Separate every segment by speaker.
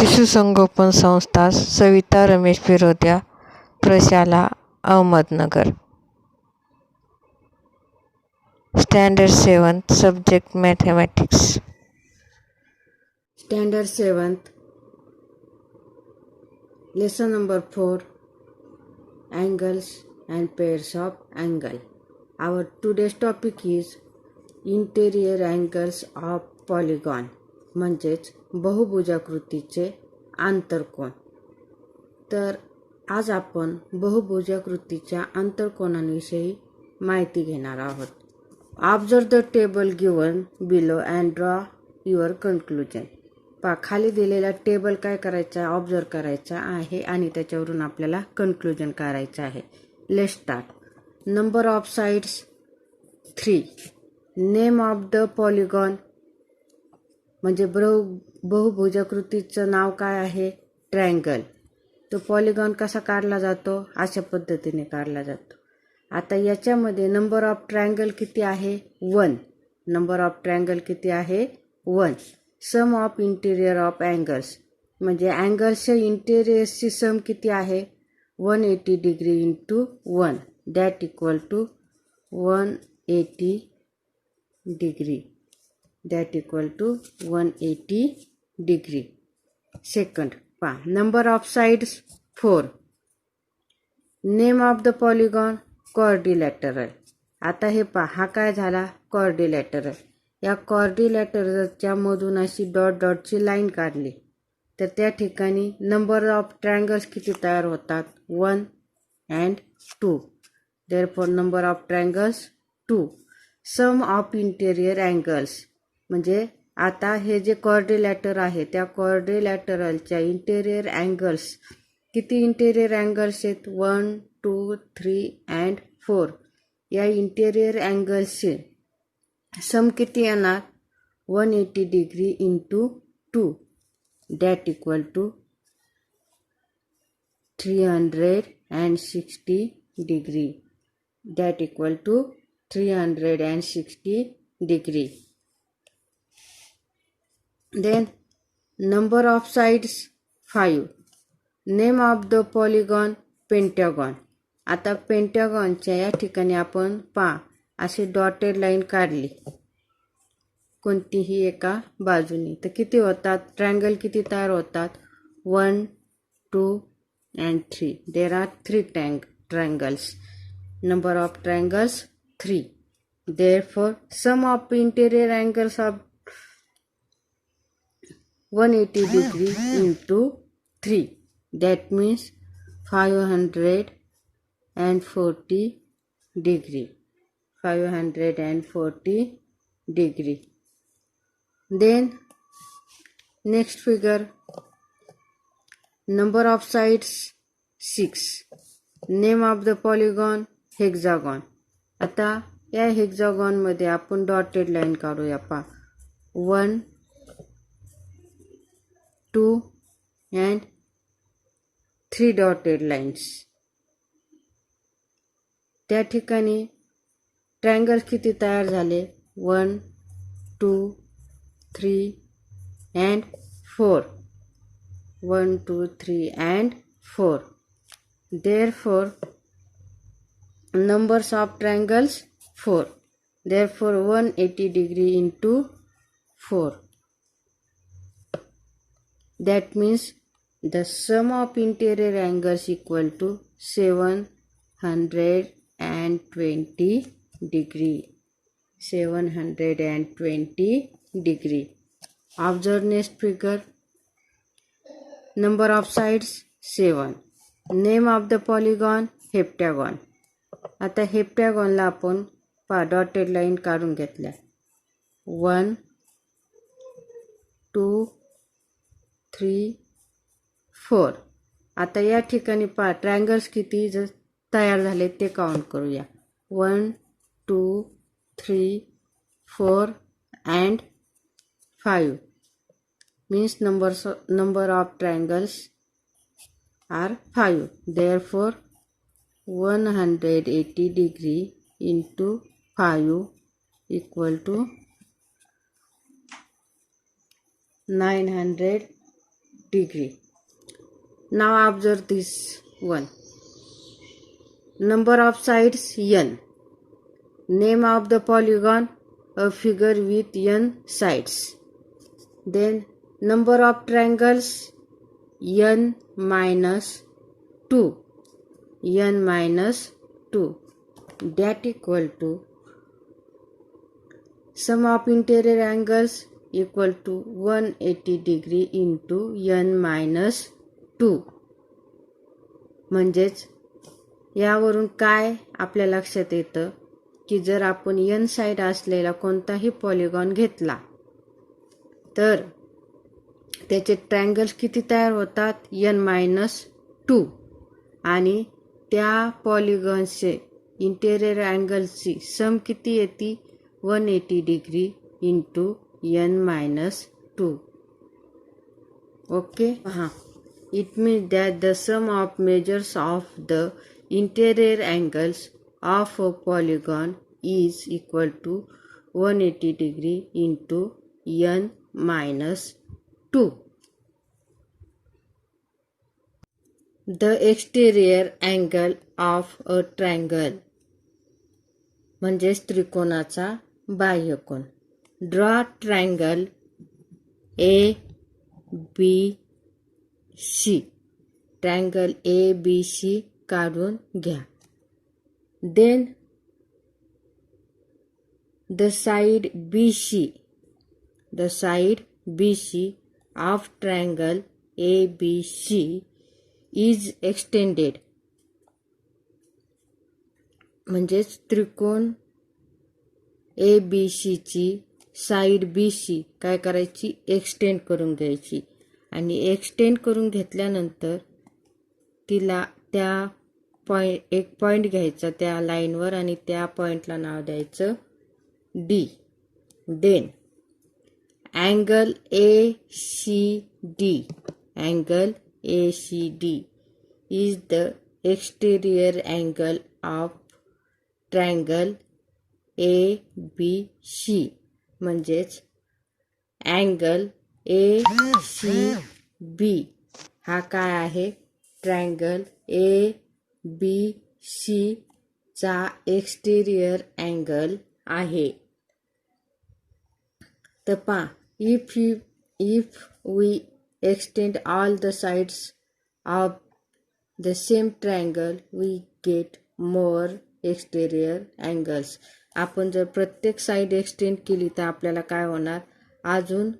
Speaker 1: शिशु संगोपन संस्था सविता रमेश फिरोदिया, प्रशाला Ahmednagar. Standard 7th subject mathematics.
Speaker 2: Standard 7th, lesson number 4, angles and pairs of angle. Our today's topic is interior angles of polygon, म्हणजेच बहुभुजाकृतीचे आंतरकोन. तर आज आपण बहुभुजाकृतीच्या आंतरकोनांविषयी माहिती घेणार आहोत. Observe the table given below and draw your conclusion. खाली दिलेला टेबल काय करायचा, ऑब्झर्व करायचा आहे आणि त्याच्यावरून आपल्याला कन्क्लुजन करायचं आहे. Let's start. Number of sides 3. Name of the polygon, म्हणजे बहुभुजाकृतीचं नाव काय आहे, ट्रायंगल. तो पॉलिगॉन कसा काढला जातो, अशा पद्धतीने काढला जातो. आता याच्यामध्ये नंबर ऑफ ट्रायंगल किती आहे, 1. नंबर ऑफ ट्रायंगल किती आहे, 1. Sum of interior of angles, म्हणजे अँगल्सच्या इंटिरियर्सची सम किती आहे, 180 degree into 1, that equal to 180 degree, that equal to 180 degree. Second पहा, number of sides 4. Name of the polygon quadrilateral. आता हे पहा, हा काय झाला, क्वाड्रिलॅटरल. या क्वाड्रिलॅटरलच्या मधून अशी डॉट डॉटची लाईन काढली तर त्या ठिकाणी नंबर ऑफ ट्रायंगल्स किती तयार होतात, 1 and 2. Therefore number of triangles 2. Sum of interior angles, म्हणजे आता हे जे क्वाड्रिलॅटर आहे त्या क्वाड्रिलॅटरलच्या इंटेरियर अँगल्स, किती इंटेरियर अँगल्स आहेत, 1, 2, 3 and 4. या इंटेरियर अँगल्सचे सम किती येणार, 180 degree into 2, that equal to 360 degree, that equal to 360 degree. Then number of sides 5. Name of the polygon pentagon. आता पेंटॅगॉनच्या या ठिकाणी आपण अशी डॉटेड लाईन काढली कोणतीही एका बाजूने, तर किती होतात, ट्रायंगल किती तयार होतात, 1, 2 and 3. There are 3 triangles. Number of triangles 3. Therefore sum of interior angles of 180 degree into 3, that means 540 degree, 540 degree. Then next figure, number of sides 6. Name of the polygon hexagon. आता या hexagon मध्ये आपण dotted line काढूया. 1, 2 and 3 dotted lines. त्या ठिकाणी triangles किती तयार झाले, 1, 2, 3 and 4, 1, 2, 3 and 4. Therefore numbers of triangles 4. Therefore 180 degree into 4, that means the sum of interior angles equal to 720 degree, 720 degree. Observe next figure. Number of sides 7. Name of the polygon heptagon. आता हेप्टॅगॉनला आपण dotted line काढून घेतल्या, 1, 2, 3, 4. आता या ठिकाणी triangles किती तयार झाले ते काउंट करूया, 1, 2, 3, 4 and 5. means number of triangles are 5. Therefore 180 degree into 5 equal to 920 degree. Now observe this one. Number of sides n. Name of the polygon, a figure with n sides. Then number of triangles, n minus 2. n minus 2. That equal to sum of interior angles equal to 180 degree into n minus 2. म्हणजेच यावरून काय आपल्या लक्षात येतं की जर आपण n side असलेला कोणताही पॉलिगॉन घेतला तर त्याचे ट्रायंगल्स किती तयार होतात, n मायनस 2. आणि त्या पॉलिगॉन्सचे इंटेरियर अँगलची सम किती येते, 180 degree into n minus 2. Okay. हां, it means that the sum of measures of the interior angles of a polygon is equal to 180 degree into n minus 2. The exterior angle of a triangle म्हणजेच त्रिकोणाचा बाह्यकोन. Draw triangle A B C. Triangle A B C काढून घ्या. Then the side B C of triangle A B C is extended. म्हणजेच त्रिकोण A B सीची side B C काय करायची, एक्सटेंड करून घ्यायची. आणि एक्सटेंड करून घेतल्यानंतर तिला त्या एक पॉईंट घ्यायचा त्या लाईनवर आणि त्या पॉईंटला नाव द्यायचं D. Then angle A C D is the exterior angle of triangle ABC. म्हणजेच अँगल ACB हा काय आहे, ट्रायंगल ABC चा एक्सटेरियर अँगल आहे. तर पहा, if we extend all the sides of the same triangle we get more exterior angles. आपण जर प्रत्येक साइड एक्सटेंड केली तर आपल्याला काय होणार, अजून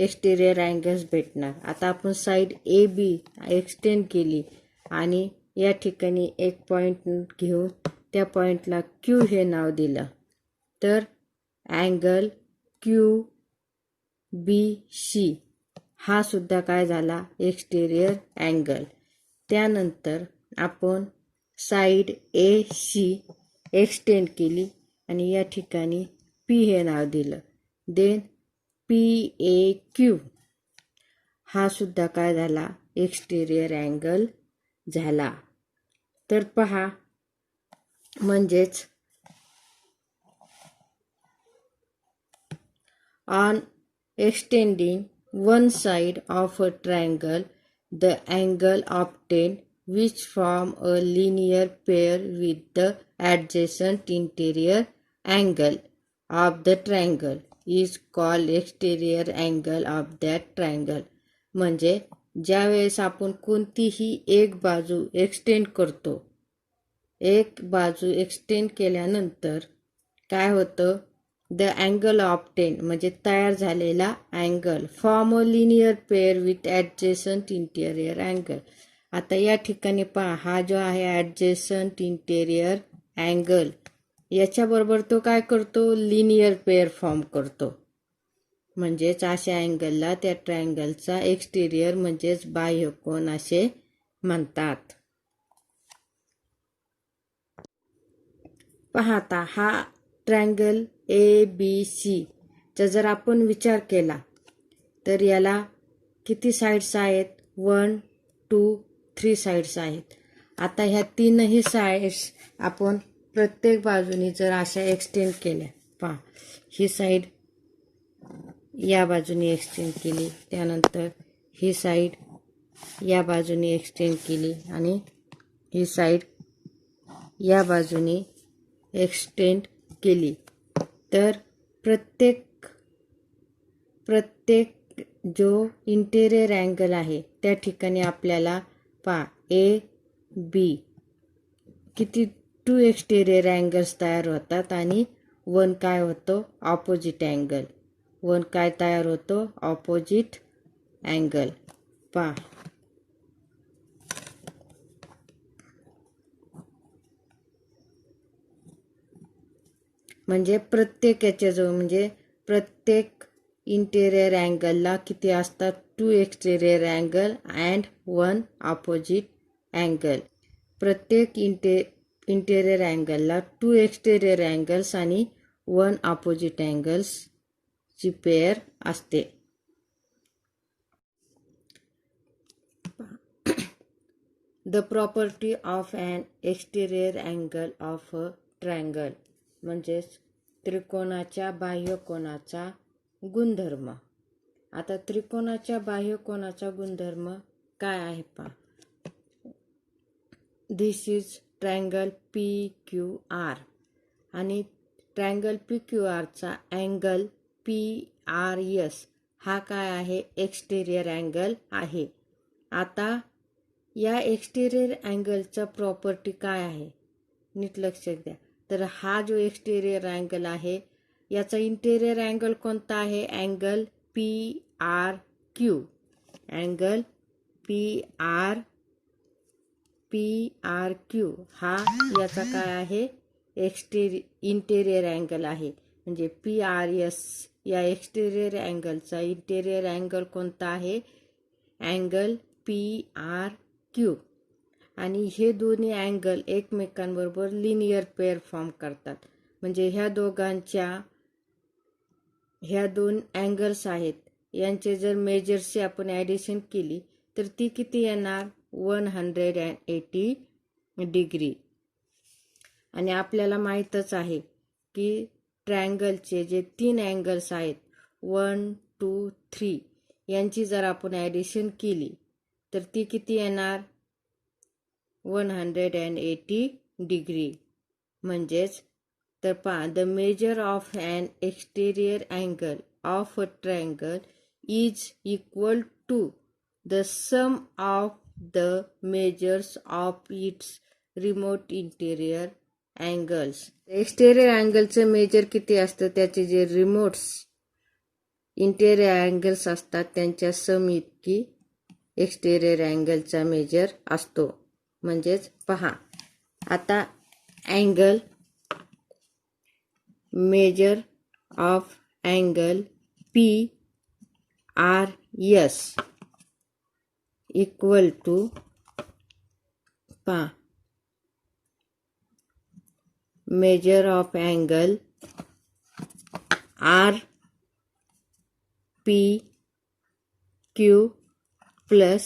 Speaker 2: एक्सटेरियर अँगल्स भेटणार. आता आपण साइड ए बी एक्सटेंड केली आणि या ठिकाणी एक पॉईंट घेऊन त्या पॉईंटला क्यू हे नाव दिलं तर अँगल क्यू बी सी हा सुद्धा काय झाला, एक्सटेरियर अँगल. त्यानंतर आपण साइड ए सी एक्सटेंड केली आणि या ठिकाणी पी हे नाव दिलं. देन पी ए क्यू हा सुद्धा काय झाला, एक्सटेरियर अँगल झाला. तर पहा, म्हणजेच on extending one side of a triangle, the angle obtained which form a linear pair with the adjacent interior angle of the triangle is called exterior angle of that triangle. म्हणजे ज्यावेळेस आपण कोणतीही एक बाजू एक्सटेंड करतो, एक बाजू extend केल्यानंतर काय होतं, द अँगल ऑब्टेन म्हणजे तयार झालेला angle form a linear pair with adjacent interior angle. आता या ठिकाणी पहा, हा जो आहे ॲडजेसंट इंटेरियर अँगल याच्याबरोबर तो काय करतो, लिनियर पेअर फॉर्म करतो. म्हणजेच अशा अँगलला त्या ट्रायंगलचा एक्सटेरियर म्हणजेच बाह्यकोन असे म्हणतात. पाहता हा ट्रायंगल ए बी सी चा जर आपण विचार केला तर याला किती साइड्स आहेत, 1 2 3 साइड्स आहेत. आता ह्या तीनही साइड्स आपण प्रत्येक बाजूनी जर अशा एक्सटेंड केल्या, पहा ही साइड या बाजूने एक्सटेंड केली, त्यानंतर ही साईड या बाजूने एक्सटेंड केली आणि ही साईड या बाजूने एक्सटेंड केली, तर प्रत्येक जो इंटेरियर अँगल आहे त्या ठिकाणी आपल्याला ए बी किती 2 एक्सटेरियर अँगल्स तयार होतात आणि 1 काय होतो ऑपोजिट अँगल. 1 काय तयार होतो ऑपोजिट अँगल. म्हणजे प्रत्येक याच्याजवळ म्हणजे प्रत्येक इंटेरियर अँगलला किती असतात 2 exterior angle and 1 opposite angle. प्रत्येक इंटेरियर अँगलला 2 एक्सटेरियर अँगल्स आणि 1 ऑपोजिट अँगल्सची पेअर असते. The property of an exterior angle of a triangle म्हणजेच त्रिकोणाच्या बाह्यकोनाचा गुणधर्म. आता त्रिकोणाच्या बाह्यकोनाचा गुणधर्म काय आहे पहा. दिस इज ट्रायंगल PQR आणि ट्रायंगल PQRचा अँगल PRS हा काय आहे एक्सटेरियर अँगल आहे. आता या एक्सटेरियर अँगलचा प्रॉपर्टी काय आहे नीट लक्षात द्या. तर हा जो एक्सटेरियर अँगल आहे याचा इंटेरियर अँगल कोणता आहे अँगल PRQ. अँगल PRQ हा याचा काय आहे इंटेरियर अँगल आहे. म्हणजे PRS या एक्सटेरियर अँगलचा इंटेरियर अँगल कोणता आहे अँगल PRQ. आणि हे दोन्ही अँगल एकमेकांबरोबर लिनियर पेअर फॉर्म करतात. म्हणजे ह्या दोन अँगल्स आहेत यांचे जर मेजर्सची आपण ॲडिशन केली तर ती किती येणार 180 डिग्री. आणि आपल्याला माहीतच आहे की ट्रायंगलचे जे 3 अँगल्स आहेत 1, 2, 3 यांची जर आपण ॲडिशन केली तर ती किती येणार 180 डिग्री. म्हणजेच तर पहा the measure of an exterior angle of a triangle is equal to the sum of the measures of its remote interior angles. Exterior अँगलचं मेजर किती असतं त्याचे जे रिमोट्स इंटेरियर अँगल्स असतात त्यांच्या सम इतकी एक्सटेरियर अँगलचा मेजर असतो. म्हणजेच पहा आता angle measure of angle PRS equal to पहा measure of angle RPQ plus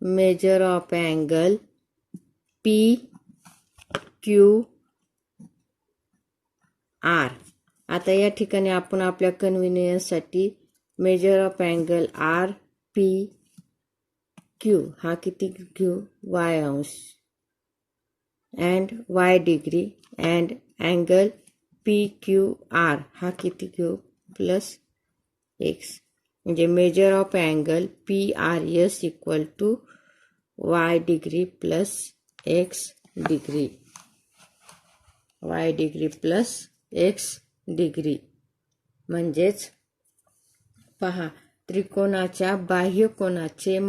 Speaker 2: measure of angle PQR. आता या ठिकाणी आपण आपल्या कन्व्हिनियन्ससाठी मेजर ऑफ अँगल RPQ हा किती घेऊ y अंश and y degree and angle PQR हा किती घेऊ प्लस x. म्हणजे measure of angle PRS equal to y degree plus x degree. y degree plus x degree. म्हणजेच पहा त्रिकोणाच्या बाह्यकोनाचे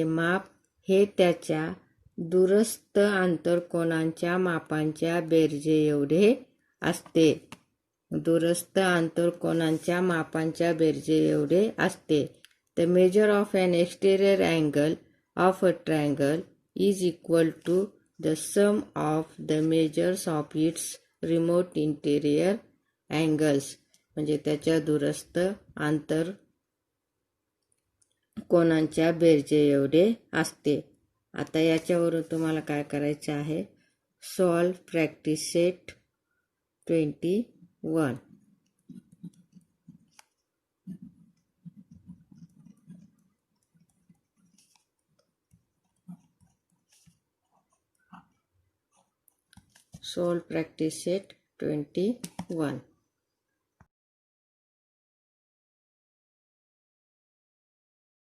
Speaker 2: माप हे त्याच्या दूरस्थ आंतरकोनांच्या मापांच्या बेरजे एवढे असते. दूरस्थ आंतरकोनांच्या मापांच्या बेरजे एवढे असते. The measure of an exterior angle of a triangle is equal to the sum of the measures of its remote interior angles. म्हणजे त्याच्या दूरस्थ आंतर कोनांच्या बेरजे एवढे असते. आता याच्यावरून तुम्हाला काय करायचं आहे solve practice set 21. Solve practice set 21.